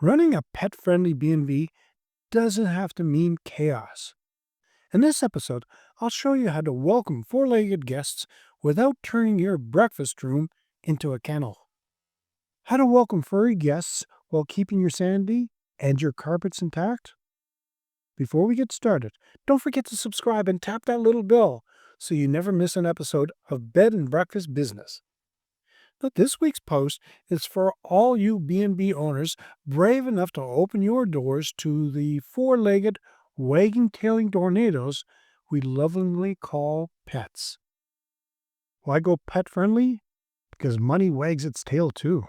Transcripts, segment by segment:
Running a pet-friendly B&B doesn't have to mean chaos. In this episode, I'll show you how to welcome four-legged guests without turning your breakfast room into a kennel. How to welcome furry guests while keeping your sanity and your carpets intact? Before we get started, don't forget to subscribe and tap that little bell so you never miss an episode of Bed and Breakfast Business. Now, this week's post is for all you B&B owners brave enough to open your doors to the four-legged, wagging-tailing tornadoes we lovingly call pets. Why go pet-friendly? Because money wags its tail too.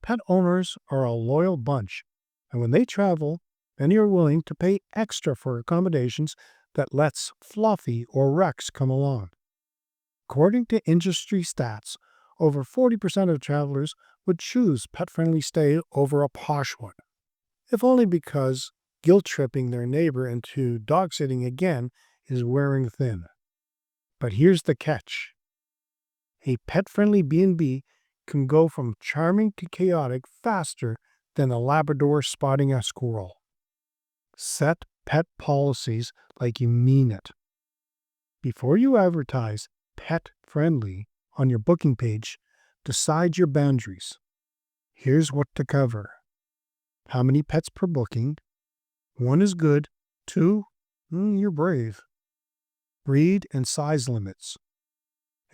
Pet owners are a loyal bunch, and when they travel, many are willing to pay extra for accommodations that lets Fluffy or Rex come along. According to industry stats, over 40% of travelers would choose pet-friendly stay over a posh one, if only because guilt-tripping their neighbor into dog-sitting again is wearing thin. But here's the catch. A pet-friendly B&B can go from charming to chaotic faster than a Labrador spotting a squirrel. Set pet policies like you mean it. Before you advertise pet-friendly on your booking page, decide your boundaries. Here's what to cover. How many pets per booking? 1 is good. 2, you're brave. Breed and size limits.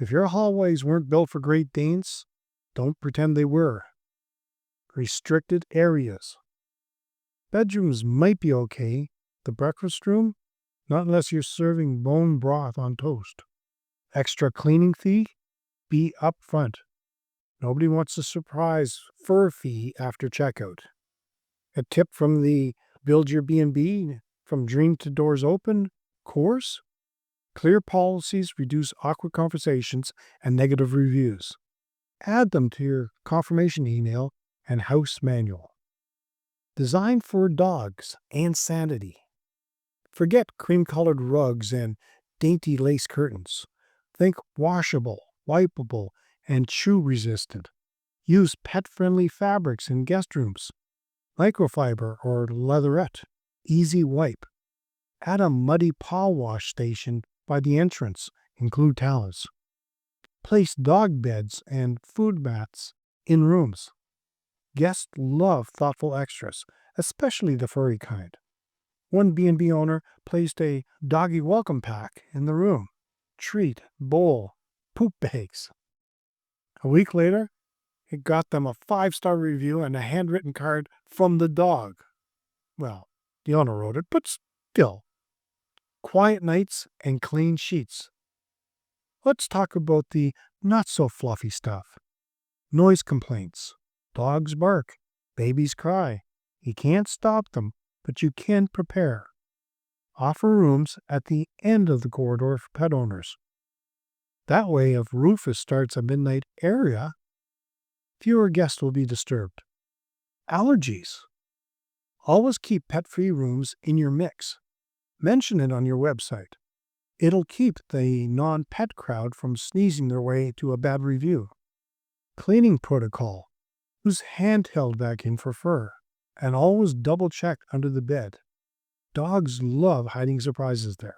If your hallways weren't built for Great Danes, don't pretend they were. Restricted areas. Bedrooms might be okay. The breakfast room? Not unless you're serving bone broth on toast. Extra cleaning fee? Be upfront. Nobody wants a surprise fur fee after checkout. A tip from the Build Your B&B from Dream to Doors Open course? Clear policies reduce awkward conversations and negative reviews. Add them to your confirmation email and house manual. Designed for dogs and sanity. Forget cream-colored rugs and dainty lace curtains. Think washable, wipeable, and chew-resistant. Use pet-friendly fabrics in guest rooms. Microfiber or leatherette. Easy wipe. Add a muddy paw wash station by the entrance. Include towels. Place dog beds and food mats in rooms. Guests love thoughtful extras, especially the furry kind. One B&B owner placed a doggy welcome pack in the room. Treat, bowl, poop bags. A week later, it got them a 5-star review and a handwritten card from the dog. Well, the owner wrote it, but still. Quiet nights and clean sheets. Let's talk about the not-so-fluffy stuff. Noise complaints. Dogs bark. Babies cry. You can't stop them, but you can prepare. Offer rooms at the end of the corridor for pet owners. That way, if Rufus starts a midnight area, fewer guests will be disturbed. Allergies. Always keep pet-free rooms in your mix. Mention it on your website. It'll keep the non-pet crowd from sneezing their way to a bad review. Cleaning protocol. Use handheld vacuum for fur, and always double-check under the bed. Dogs love hiding surprises there.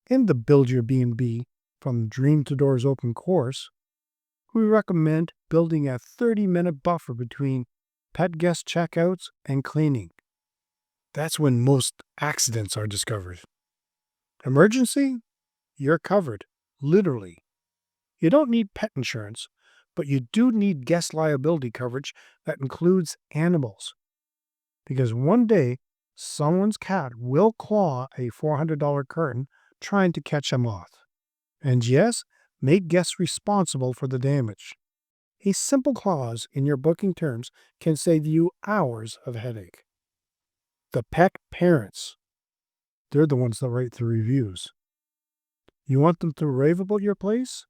In the Build Your B&B from Dream to Doors Open course, we recommend building a 30-minute buffer between pet guest checkouts and cleaning. That's when most accidents are discovered. Emergency? You're covered, literally. You don't need pet insurance, but you do need guest liability coverage that includes animals. Because one day, someone's cat will claw a $400 curtain trying to catch a moth. And yes, make guests responsible for the damage. A simple clause in your booking terms can save you hours of headache. The pet parents. They're the ones that write the reviews. You want them to rave about your place?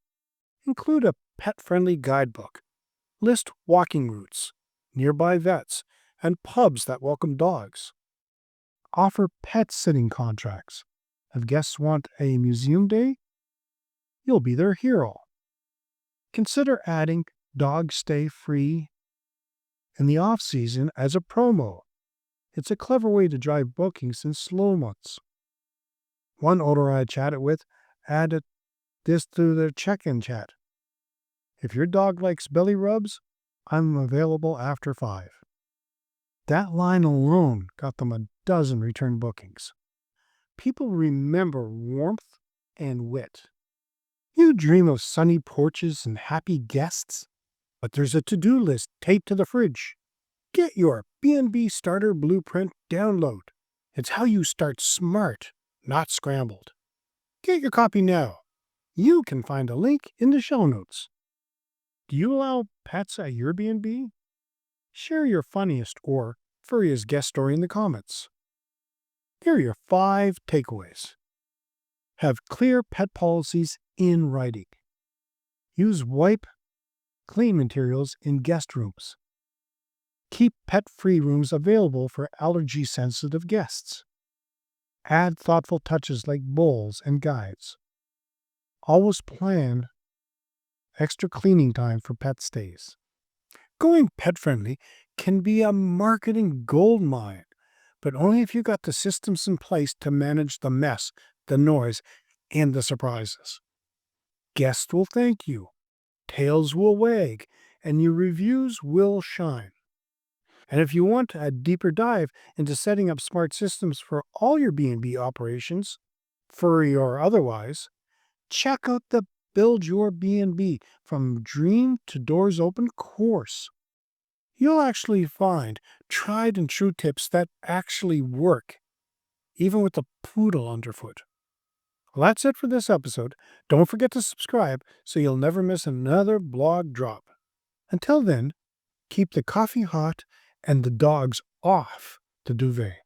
Include a pet-friendly guidebook. List walking routes, nearby vets, and pubs that welcome dogs. Offer pet sitting contracts. If guests want a museum day, you'll be their hero. Consider adding dog stay free in the off-season as a promo. It's a clever way to drive bookings in slow months. One owner I chatted with added this to their check-in chat. If your dog likes belly rubs, I'm available after 5. That line alone got them a dozen return bookings. People remember warmth and wit. You dream of sunny porches and happy guests, but there's a to-do list taped to the fridge. Get your B&B Starter Blueprint download. It's how you start smart, not scrambled. Get your copy now. You can find a link in the show notes. Do you allow pets at your B&B? Share your funniest or furriest guest story in the comments. Here are your 5 takeaways. Have clear pet policies in writing. Use wipe, clean materials in guest rooms. Keep pet-free rooms available for allergy-sensitive guests. Add thoughtful touches like bowls and guides. Always plan extra cleaning time for pet stays. Going pet-friendly can be a marketing goldmine, but only if you got the systems in place to manage the mess, the noise, and the surprises. Guests will thank you, tails will wag, and your reviews will shine. And if you want a deeper dive into setting up smart systems for all your B&B operations, furry or otherwise, check out the Build Your B&B from Dream to Doors Open course. You'll actually find tried and true tips that actually work, even with the poodle underfoot. Well, that's it for this episode. Don't forget to subscribe so you'll never miss another blog drop. Until then, keep the coffee hot and the dogs off the duvet.